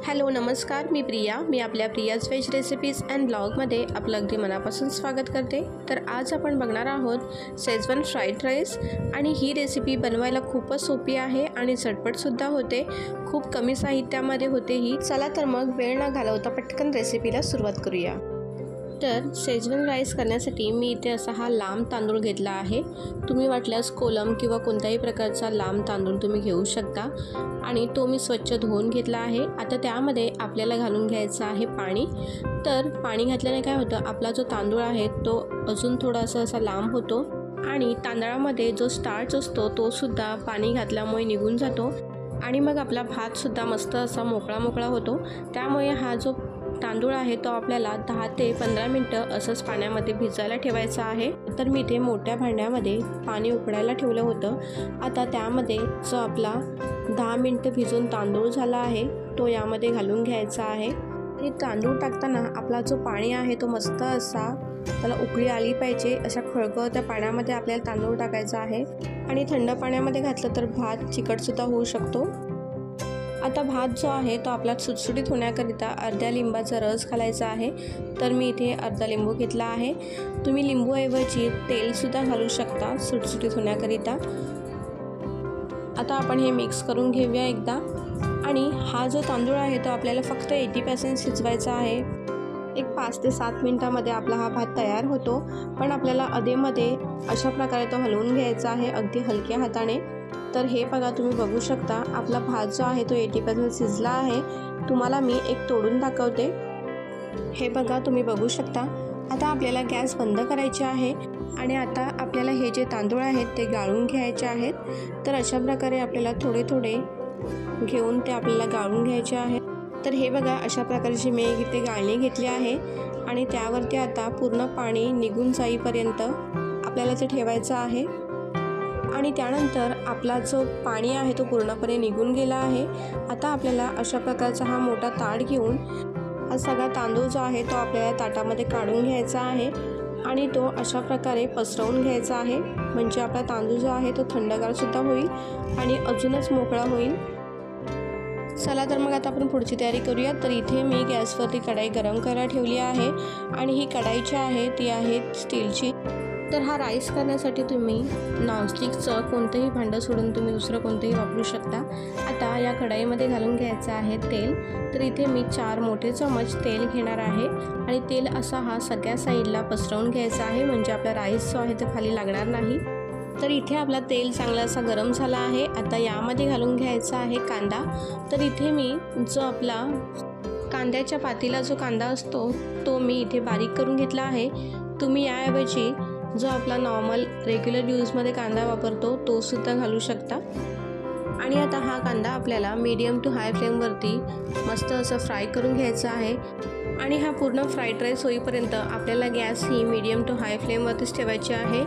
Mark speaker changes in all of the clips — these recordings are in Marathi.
Speaker 1: हॅलो नमस्कार, मी प्रिया. मी आपल्या प्रियाज व्हेज रेसिपीज अँड ब्लॉगमध्ये आपलं अगदी मनापासून स्वागत करते. तर आज आपण बघणार आहोत शेजवान फ्राईड राईस आणि ही रेसिपी बनवायला खूपच सोपी आहे आणि झटपटसुद्धा होते. खूप कमी साहित्यामध्ये होते ही. चला तर मग वेळ न घालवता पटकन रेसिपीला सुरुवात करूया. तर शेजवान राईस करण्यासाठी मी इथे असा हा लांब तांदूळ घेतला आहे. तुम्ही वाटल्यास कोलम किंवा कोणत्याही प्रकारचा लांब तांदूळ तुम्ही घेऊ शकता आणि तो मी स्वच्छ धुवून घेतला आहे. आता त्यामध्ये आपल्याला घालून घ्यायचं आहे पाणी. तर पाणी घातल्याने काय होतं, आपला जो तांदूळ आहे तो अजून थोडासा असा लांब होतो आणि तांदळामध्ये जो स्टार्च असतो तो सुद्धा पाणी घातल्यामुळे निघून जातो आणि मग आपला भातसुद्धा मस्त असा मोकळा होतो. त्यामुळे हा जो तांदूळ आहे तो आपल्याला 10 ते 15 मिनटं असंच पाण्यामध्ये भिजायला ठेवायचा आहे. तर मी इथे मोठ्या भांड्यामध्ये पाणी उकळायला ठेवलं होतं. आता त्यामध्ये जो आपला 10 मिनटं भिजून तांदूळ झाला आहे तो यामध्ये घालून घ्यायचा आहे. आणि तांदूळ टाकताना आपला जो पाणी आहे तो मस्त असा त्याला उकळी आली पाहिजे. अशा खळखळत्या पाण्यामध्ये आपल्याला तांदूळ टाकायचा आहे आणि थंड पाण्यामध्ये घातलं तर भात चिकटसुद्धा होऊ शकतो. आता भात जो आहे तो आपला सुटसुटीत होण्याकरिता अर्ध्या लिंबाचा रस घालायचा आहे. तर मी इथे अर्धा लिंबू घेतला आहे. तुम्ही लिंबूऐवजी तेलसुद्धा घालू शकता सुटसुटीत होण्याकरिता. आता आपण हे मिक्स करून घेऊया एकदा. आणि हा जो तांदूळ आहे तो आपल्याला फक्त 80% शिजवायचा आहे. एक 5 ते 7 मिनटामध्ये आपला हा भात तयार होतो. पण आपल्याला अधेमध्ये अशा प्रकारे तो हलवून घ्यायचा आहे अगदी हलक्या हाताने. तर हे बघा, तुम्ही बघू शकता आपला भात जो आहे तो 80% शिजला आहे. तुम्हाला मी एक तोडून दाखवते. हे बघा, तुम्ही बघू शकता. आता आपल्याला गॅस बंद करायचे आहे आणि आता आपल्याला हे जे तांदूळ आहेत ते गाळून घ्यायचे आहेत. तर अशा प्रकारे आपल्याला थोडे थोडे घेऊन ते आपल्याला गाळून घ्यायचे आहेत. तर हे बघा, अशा प्रकारची मी इथे गाळणी घेतली आहे आणि त्यावरती आता पूर्ण पाणी निघून जाईपर्यंत आपल्याला ते ठेवायचं आहे. आणि त्यानंतर आपला जो पाणी आहे तो पूर्णपणे निघून गेला आहे. आता आपल्याला अशा प्रकारचा हा मोठा ताट घेऊन हा सगळा तांदूळ जो आहे तो आपल्याला ताटामध्ये काढून घ्यायचा आहे आणि तो अशा प्रकारे पसरवून घ्यायचा आहे. म्हणजे आपला तांदूळ जो आहे तो थंडगारसुद्धा होईल आणि अजूनच मोकळा होईल. चला तर मग आता आपण पुढची तयारी करूया. तर इथे मी गॅसवरती कढाई गरम करायला ठेवली आहे आणि ही कढाई जी आहे ती आहे स्टीलची. तर हा राईस करण्यासाठी तुम्ही नॉनस्टिकचं कोणतंही भांडं सोडून तुम्ही दुसरं कोणतंही वापरू शकता. आता या कढाईमध्ये घालून घ्यायचं आहे तेल. तर इथे मी 4 मोठे चमच तेल घेणार आहे आणि तेल असा हा सगळ्या साईडला पसरवून घ्यायचा आहे. म्हणजे आपला राईस जो आहे तो खाली लागणार नाही. तर इथे आपला तेल चांगला असा गरम झाला आहे. आता यामध्ये घालून घ्यायचा आहे कांदा. तर इथे मी जो आपला कांद्याच्या पातीला जो कांदा असतो तो मी इथे बारीक करून घेतला आहे. तुम्ही याऐवजी जो आपला नॉर्मल रेग्युलर यूजमध्ये कांदा वापरतो तो सुद्धा घालू शकता. आणि आता हा कांदा आपल्याला मीडियम टू हाय फ्लेमवरती मस्त असं फ्राय करून घ्यायचा आहे. आणि हा पूर्ण फ्राईड राईस होईपर्यंत आपल्याला गॅस ही मीडियम टू हाय फ्लेमवरतीच ठेवायची आहे.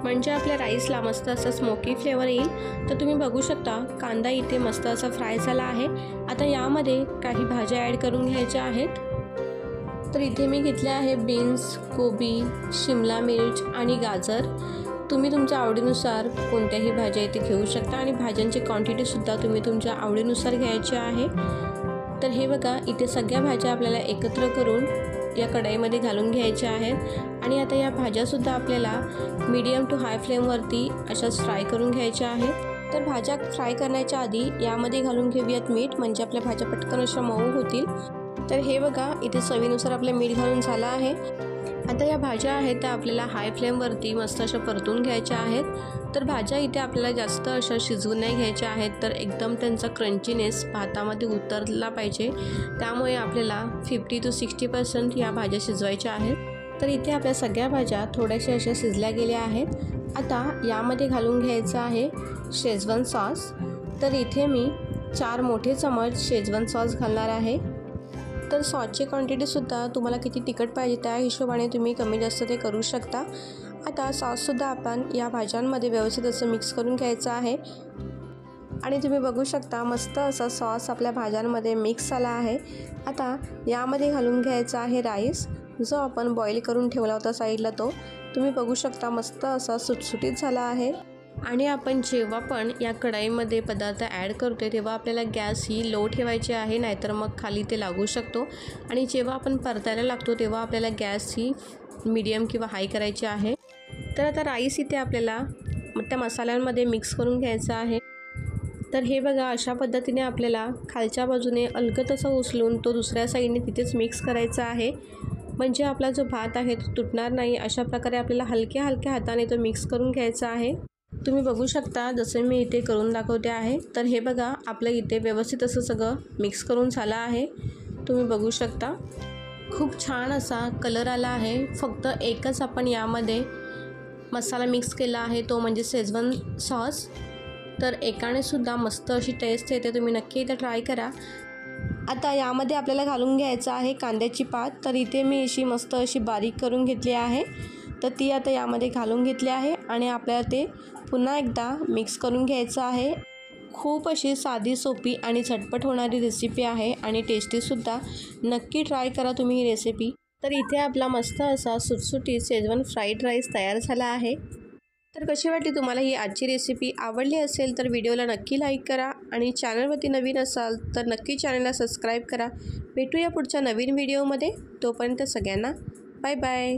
Speaker 1: म्हणजे आपल्या राईसला मस्त असा स्मोकी फ्लेवर येईल. तर तुम्ही बघू शकता कांदा इथे मस्त असा फ्राय झाला आहे. आता यामध्ये काही भाज्या ॲड करून घ्यायच्या आहेत. तर इथे मी घेतले आहे बीन्स, कोबी, शिमला मिर्च आणि गाजर. तुम्ही तुमच्या आवडीनुसार कोणत्याही भाज्या इथे घेऊ शकता आणि भाज्यांची क्वांटिटीसुद्धा तुम्ही तुमच्या आवडीनुसार घ्यायची आहे. तर हे बघा, इथे सगळ्या भाज्या आपल्याला एकत्र करून या कढईमध्ये घालून घ्यायच्या आहेत. आणि आता या भाज्यासुद्धा आपल्याला मीडियम टू हाय फ्लेमवरती अशाच फ्राय करून घ्यायच्या आहेत. तर भाज्या फ्राय करण्याच्या आधी यामध्ये घालून घेऊयात मीठ. म्हणजे आपल्या भाज्या पटकन अशा मऊ होतील. तर हे बघा, इथे चवीनुसार आपलं मीठ घालून झालं आहे. आता या भाज्या आहेत त्या आपल्याला हाय फ्लेमवरती मस्त अशा परतून घ्यायच्या आहेत. तर भाज्या इथे आपल्याला जास्त अशा शिजवून नाही घ्यायच्या आहेत. तर एकदम त्यांचा क्रंचीनेस भातामध्ये उतरला पाहिजे. त्यामुळे आपल्याला 50 to 60% या भाज्या शिजवायच्या आहेत. तर इथे आपल्या सगळ्या भाज्या थोड्याशा अशा शिजल्या गेल्या आहेत. आता यामध्ये घालून घ्यायचं आहे शेजवान सॉस. तर इथे मी 4 मोठे चमच शेजवान सॉस घालणार आहे. तर सॉसची क्वांटिटीसुद्धा तुम्हाला किती तिखट पाहिजे त्या हिशोबाने तुम्ही कमी जास्त ते करू शकता. आता सॉससुद्धा आपण या भाज्यांमध्ये व्यवस्थित असं मिक्स करून घ्यायचं आहे. आणि तुम्ही बघू शकता मस्त असा सॉस आपल्या भाज्यांमध्ये मिक्स झाला आहे. आता यामध्ये घालून घ्यायचा आहे राईस, जो आपण बॉईल करून ठेवला होता साईडला तो. तुम्ही बघू शकता मस्त असा सुटसुटीत झाला आहे. आणि आपण जेव्हा पण या कढईमध्ये पदार्थ ॲड करतो तेव्हा आपल्याला गॅस ही लो ठेवायची आहे, नाहीतर मग खाली ते लागू शकतो. आणि जेव्हा आपण परतायला लागतो तेव्हा आपल्याला गॅस ही मीडियम किंवा हाय करायची आहे. तर आता राईस इथे आपल्याला त्या मसाल्यांमध्ये मिक्स करून घ्यायचं आहे. तर हे बघा, अशा पद्धतीने आपल्याला खालच्या बाजूने अलगद असं उचलून तो दुसऱ्या साईडने तिथेच मिक्स करायचा आहे, म्हणजे आपला जो भात आहे तो तुटणार नाही. अशा प्रकारे आपल्याला हलक्या हलक्या हाताने तो मिक्स करून घ्यायचा आहे. तुम्ही बघू शकता जसे मी इथे करून दाखवते आहे. तर हे बघा, आपलं इथे व्यवस्थित असं सगळं मिक्स करून झालं आहे. तुम्ही बघू शकता खूप छान असा कलर आला आहे. फक्त एकच आपण यामध्ये मसाला मिक्स केला आहे, तो म्हणजे शेजवान सॉस. तर एकाने सुद्धा मस्त अशी टेस्ट येते, तुम्ही नक्की इथे ट्राय करा. आता यामध्ये आपल्याला घालून घ्यायचं आहे कांद्याची पात. तर इथे मी अशी मस्त अशी बारीक करून घेतली आहे, तर ती आता यामध्ये घालून घेतली आहे आणि आपल्याला ते पुन्हा एकदा मिक्स करून घ्यायचं आहे. खूप अशी साधी सोपी आणि झटपट होणारी रेसिपी आहे आणि टेस्टीसुद्धा. नक्की ट्राय करा तुम्ही ही रेसिपी. तर इथे आपला मस्त असा सुटसुटीत शेजवान फ्राईड राईस तयार झाला आहे. तर कशी वाटली तुम्हाला ही आजची रेसिपी? आवडली असेल तर व्हिडिओला नक्की लाईक करा आणि चॅनलवरती नवीन असाल तर नक्की चॅनलला सबस्क्राईब करा. भेटूया पुढच्या नवीन व्हिडिओमध्ये. तोपर्यंत सगळ्यांना बाय बाय.